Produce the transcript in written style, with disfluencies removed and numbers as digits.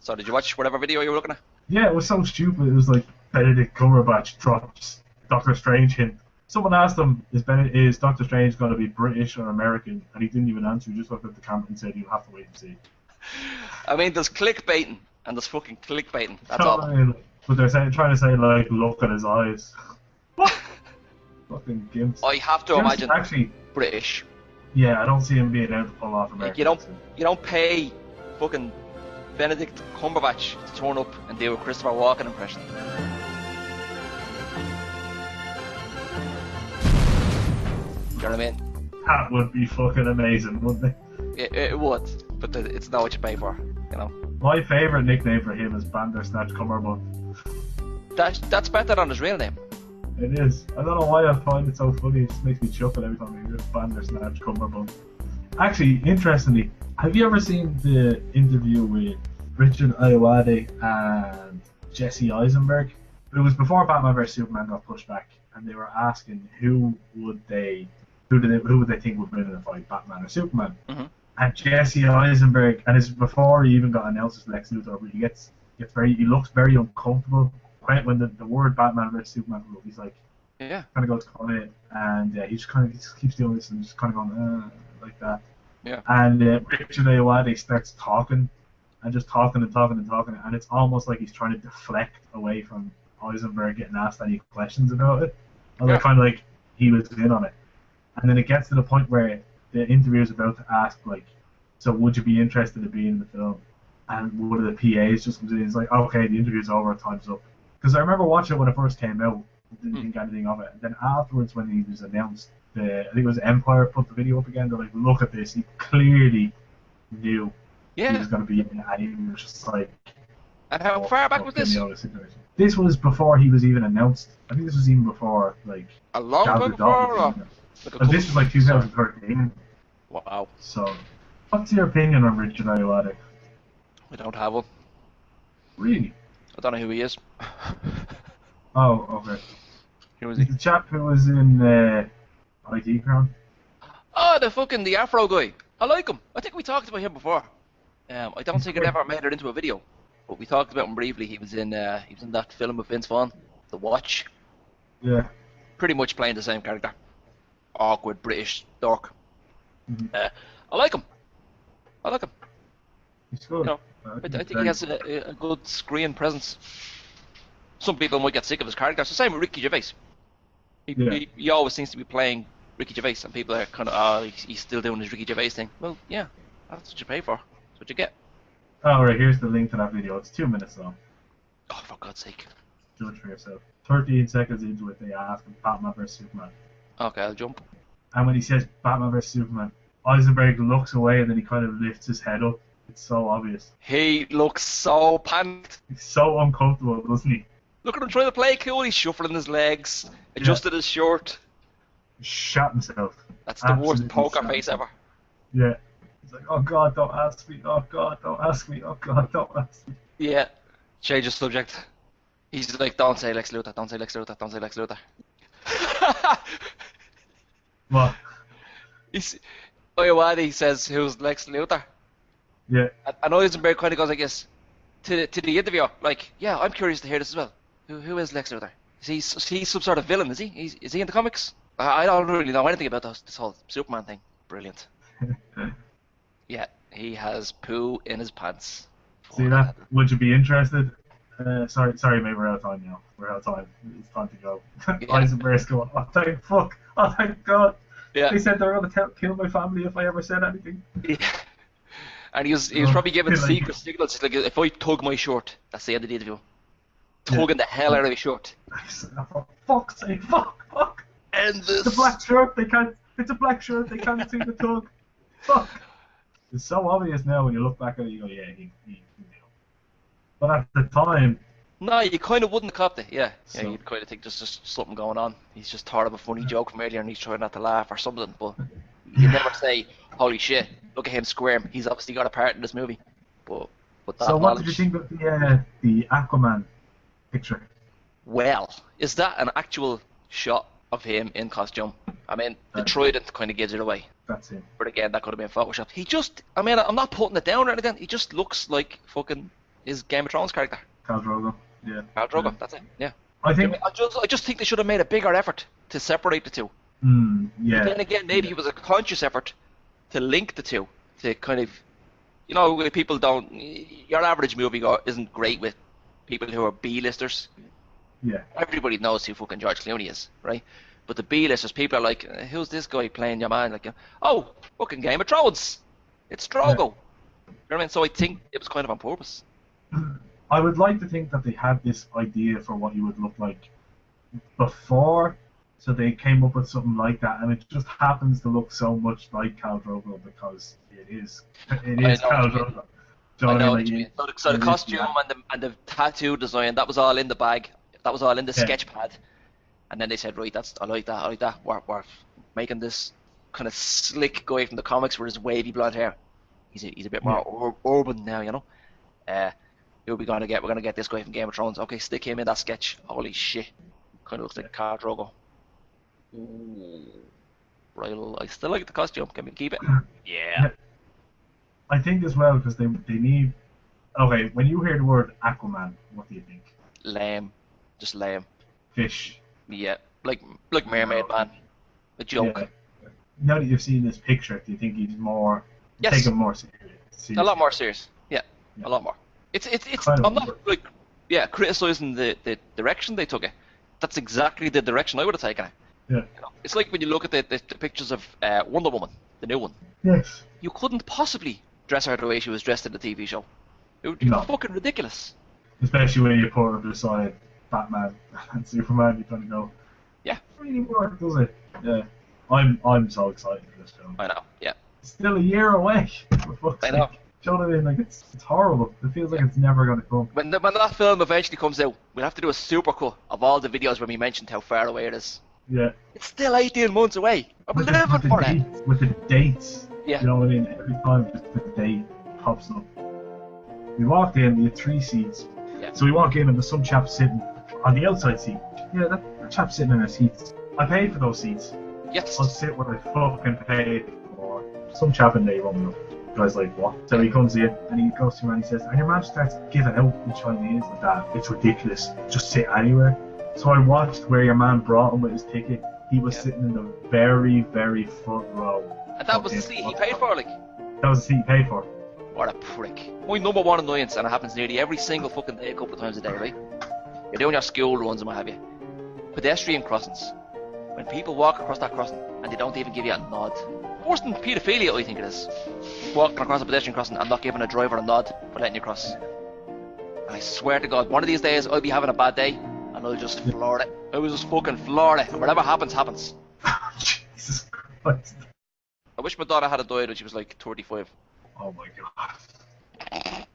So did you watch whatever video you were looking at? Yeah, it was so stupid. It was like Benedict Cumberbatch drops Doctor Strange hint. Someone asked him, is Doctor Strange going to be British or American? And he didn't even answer. He just looked at the camera and said, you'll have to wait and see. I mean, there's clickbaiting, and there's fucking clickbaiting. That's all. But they're trying to say, like, look at his eyes. What? Fucking gimps. I have to Gimps imagine actually British. Yeah, I don't see him being able to pull off American. Like, you don't pay fucking Benedict Cumberbatch to turn up and do a Christopher Walken impression. You know what I mean? That would be fucking amazing, wouldn't it? It would, but it's not what you pay for, you know. My favourite nickname for him is Bandersnatch Cumberbund. That's better than his real name. It is. I don't know why I find it so funny. It just makes me chuckle every time I hear Bandersnatch Cumberbund. Actually, interestingly, have you ever seen the interview with Richard Ayoade and Jesse Eisenberg? It was before Batman vs Superman got pushed back, and they were asking who would they think would win in a fight, Batman or Superman? Mm-hmm. And Jesse Eisenberg, and it's before he even got announced as Lex-Luthor, but he looks very uncomfortable. When the word Batman vs Superman comes up, he's like, yeah, kind of goes quiet, and he just keeps doing this and just kind of going like that. Yeah. And Richard Ayoade starts talking, and just talking, and it's almost like he's trying to deflect away from Eisenberg getting asked any questions about it. And they're kind of like he was in on it. And then it gets to the point where the interviewer's about to ask, like, so would you be interested in being in the film? And one of the PAs just comes in and is like, okay, the interview's over, time's up. Because I remember watching it when it first came out, didn't think anything of it. And then afterwards, when he was announced, I think it was Empire put the video up again, they're like, look at this, he clearly knew he was going to be in it, and he was just like... And how far back was this? This was before he was even announced. I think this was even before, like... A long time before? This was like 2013. Wow. So, what's your opinion on Richard Ayoade? We don't have one. Really? I don't know who he is. Oh, okay. Who was he? The chap who was in IT Crown. Oh, the Afro guy. I like him. I think we talked about him before. I don't think it ever made it into a video, but we talked about him briefly. He was in that film with Vince Vaughn, The Watch. Yeah. Pretty much playing the same character. Awkward British dork. Mm-hmm. I like him. He's good. You know, I think he has a good screen presence. Some people might get sick of his character. It's the same with Ricky Gervais. He always seems to be playing Ricky Gervais, and people are kind of, he's still doing his Ricky Gervais thing. Well, yeah, that's what you pay for. That's what you get. Oh, right, here's the link to that video. It's 2 minutes long. Oh, for God's sake. Judge for yourself. 13 seconds into it, they ask him Batman vs Superman. Okay, I'll jump. And when he says Batman vs Superman, Eisenberg looks away and then he kind of lifts his head up. It's so obvious. He looks so panicked. He's so uncomfortable, doesn't he? Look at him trying to play cool. He's shuffling his legs, adjusted his shirt. He shot himself. That's the worst poker face ever. Yeah. He's like, oh God, don't ask me. Oh God, don't ask me. Oh God, don't ask me. Yeah. Change the subject. He's like, don't say Lex-Luthor, don't say Lex-Luthor, don't say Lex-Luthor. What? Ayoade says, who's Lex-Luthor? Yeah. And Eisenberg kind of goes like this to the interviewer, like, yeah, I'm curious to hear this as well. Who is Lex-Luthor? Is he some sort of villain, is he? Is he in the comics? I don't really know anything about this whole Superman thing. Brilliant. Yeah, he has poo in his pants. See that? Would you be interested? Sorry, mate, we're out of time now. We're out of time. It's time to go. Eisenberg's going, oh, thank fuck. Oh, thank God. Yeah. They said they were going to kill my family if I ever said anything. Yeah. And he was probably giving secret signals. Like, if I tug my shirt, that's the end of the interview. Tugging the hell out of his shirt. For fuck's sake, fuck. End this. It's a black shirt, it's a black shirt, they can't see the tug. Fuck. It's so obvious now when you look back at it, you go, yeah, he knew. But at the time... No, you kind of wouldn't have copped it, yeah. Yeah, you'd kind of think there's just something going on. He's just thought of a funny joke from earlier and he's trying not to laugh or something, but you never say, holy shit, look at him squirm, he's obviously got a part in this movie. But that so what did you think of the Aquaman picture? Well, is that an actual shot of him in costume? I mean, the trident kind of gives it away. That's it. But again, that could have been photoshopped. I'm not putting it down or anything, he just looks like fucking his Game of Thrones character. Khal Drogo. Yeah. Khal Drogo, that's it. Yeah. I think. I just think they should have made a bigger effort to separate the two. Yeah. But then again, maybe it was a conscious effort to link the two, to kind of, you know, people don't. Your average moviegoer isn't great with people who are B-listers. Yeah. Everybody knows who fucking George Clooney is, right? But the B-listers, people are like, who's this guy playing your man? Like, oh, fucking Game of Thrones. It's Drogo. You know what I mean? So I think it was kind of on purpose. I would like to think that they had this idea for what he would look like before, so they came up with something like that, and it just happens to look so much like Khal Drogo because it is Khal Drogo. I know what you mean. So the costume and the tattoo design, that was all in the bag. That was all in the sketch pad. And then they said, right, I like that. We're making this kind of slick guy from the comics with his wavy blonde hair. He's a bit more urban now, you know. Who are we gonna get? We're gonna get this guy from Game of Thrones. Okay, stick him in that sketch. Holy shit, kind of looks like Khal Drogo. Ooh. Right, I still like the costume. Can we keep it? Yeah. I think as well because they need. Okay, when you hear the word Aquaman, what do you think? Lame, just lame. Fish. Yeah, like Mermaid Man, a joke. Yeah. Now that you've seen this picture, do you think he's more taken more serious? A lot more serious. Yeah, a lot more. It's I'm not like criticizing the direction they took it. That's exactly the direction I would have taken it. Yeah. You know, it's like when you look at the pictures of Wonder Woman, the new one. Yes. You couldn't possibly dress her the way she was dressed in the TV show. It would be fucking ridiculous. Especially when you put her beside Batman and Superman, you kind of go, yeah, it really work, does it? Yeah. I'm so excited for this film. I know. Yeah. It's still a year away. I know. Do you know what I mean? Like it's horrible. It feels like it's never going to come. When that film eventually comes out, we'll have to do a supercut of all the videos when we mentioned how far away it is. Yeah. It's still 18 months away. I'm living for it. With the dates. Yeah. You know what I mean? Every time just the date pops up. We walked in, we had 3 seats. Yeah. So we walk in and there's some chap sitting on the outside seat. Yeah, that chap sitting in a seat. I paid for those seats. Yes. I'll sit where I fucking paid for. Some chap in there running up. The guy's like, what? So he comes in and he goes to him and he says, and your man starts giving out in Chinese like that. It's ridiculous. Just sit anywhere. So I watched where your man brought him with his ticket. He was sitting in the very, very front row. And that was the seat he paid for, like? That was the seat he paid for. What a prick. My number one annoyance, and it happens nearly every single fucking day, a couple of times a day, right? You're doing your school runs and what have you. Pedestrian crossings. When people walk across that crossing and they don't even give you a nod. Worse than paedophilia, I think it is. Walking across a pedestrian crossing and not giving a driver a nod for letting you cross. And I swear to God, one of these days I'll be having a bad day and I'll just floor it. I will just fucking floor it. And whatever happens, happens. Jesus Christ. I wish my daughter had died when she was like 35. Oh my God.